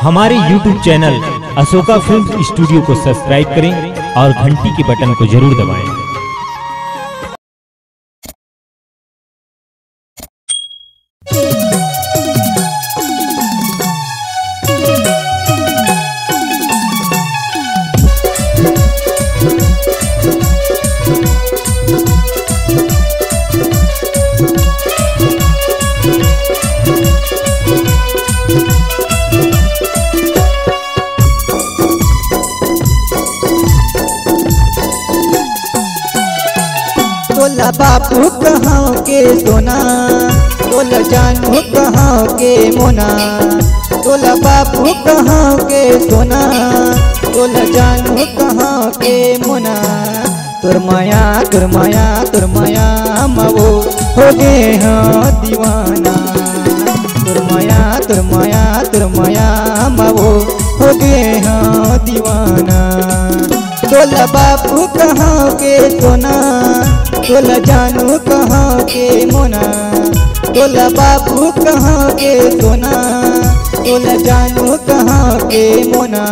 हमारे YouTube channel Ashoka film studio को subscribe करें और घंटी के बटन को जरूर दबाएं। तोला बापू कहाँ के सोना, तोला जानू कहाँ के मोना, तोला बापू कहाँ के सोना, तोला जानू कहाँ के मोना। तुर माया तुर माया तुर माया मवो हो गे हाँ दीवाना। तुर माया तुर माया तुर माया मवो हो गे हाँ दीवाना। तोला बापू कहाँ के सोना, तोला जानू कहाँ के मोना, तोला बापू कहाँ के सोना, तोला जानू कहाँ के मोना।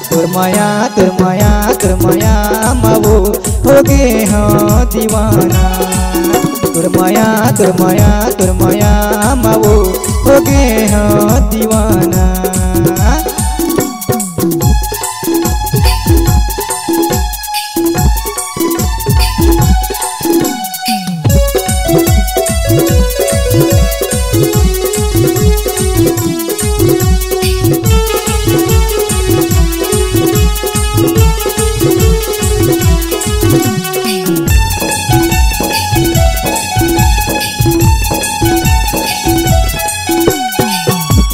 तुर माया तुर माया तुर माया मवो हो गे हाँ दीवाना। तुर माया तुर माया तुर माया मवो हो गे हाँ दीवाना।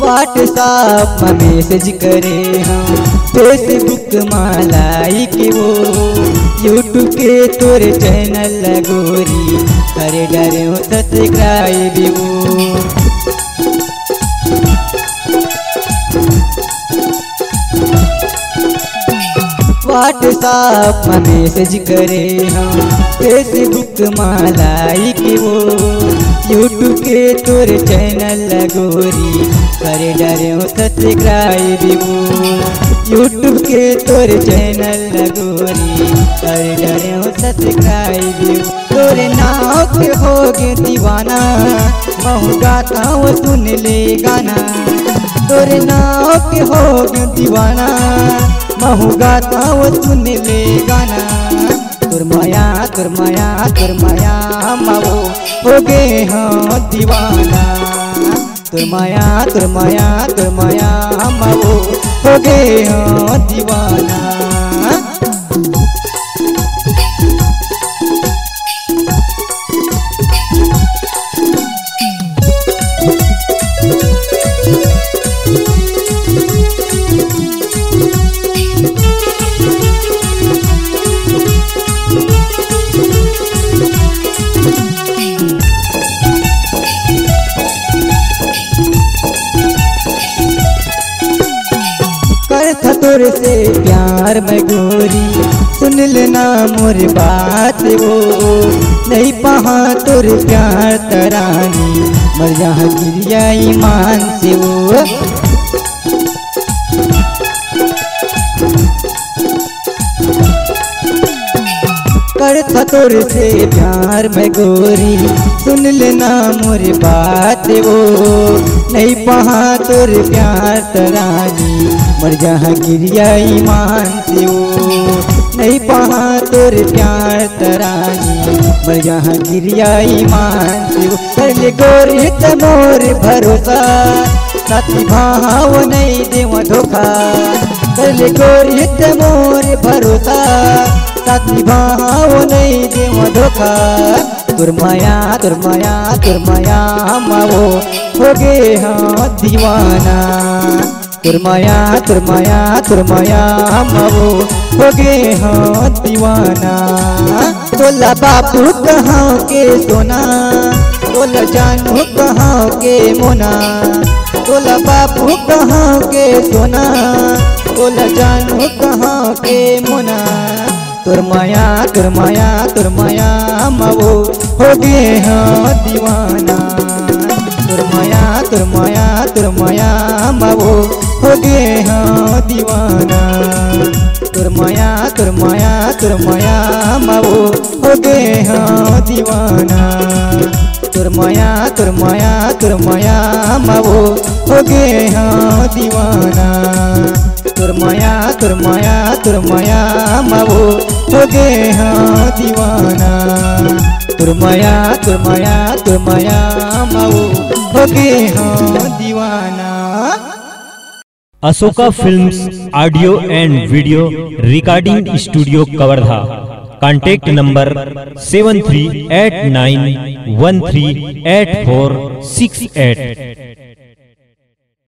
व्हाट्सएप में मैसेज करे हम, फेसबुक में लाइक वो, यूट्यूब के तोरे चैनल लगोरी करे डरे सब्सक्राइब वो। व्हाट्सएप में मैसेज करे हम, फेसबुक में लाइक वो, यूट्यूब के तोरे चैनल लगोरी करे डरे सब्सक्राइब वो। यूट्यूब के तोरे चैनल लगोरी करे डरे सब्सक्राइब वो। तोरे नाव के होगे दीवाना, महू गाता वो सुन ले गाना। तोरे नाव के होगे दीवाना, महू गाता वो सुन ले गाना। तुर माया तुर माया तुर माया मवो हो गे हाँ दीवाना। तुर माया तुर माया तुर माया मवो हो गे हाँ दीवाना। तोर से प्यार में गोरी सुन लेना मोर बात वो, नहीं पहा तोर प्यार तरानी मर जहाँ गिरिया ईमान से वो। करता तोर से प्यार में गोरी सुन लेना मोर बात वो, नहीं पहा तोर प्यार तरानी मर जहाँ गिरिया ईमान से वो। नहीं पहा तोर प्यार तरानी मर जहाँ गिरिया ईमान से वो। कर ले गोरी तमोर भरोसा, साथी भाव नहीं देव धोखा। कर ले गोरी तमोर भरोसा, साथी भाव नहीं देव धोखा। तुर माया तुर माया तुर माया मवो हो गे हाँ दीवाना। तुर माया तुर माया तुर माया मवो हो गे हाँ दीवाना। तोला बापू कहाँ के सोना, तोला जानू कहाँ के मोना, तोला बापू कहाँ के सोना, तोला जानू कहाँ के मोना। तुर माया तुर माया तुर माया मवो हो गे हाँ दीवाना। तुर माया तुर माया तुर माया मावो हो गए हाँ दीवाना। तुर माया तुर माया तुर माया मावो हो गए हाँ दीवाना। तुर माया तुर माया तुर माया मावो हो गए हाँ दीवाना। तुर माया तुर माया तुर माया मावो हो गए हाँ दीवाना। तुर माया तुर माया तुर माया मावो हो गए हाँ दीवाना। Ashoka films audio and video recording studio Kawardha. Contact number 7389138468।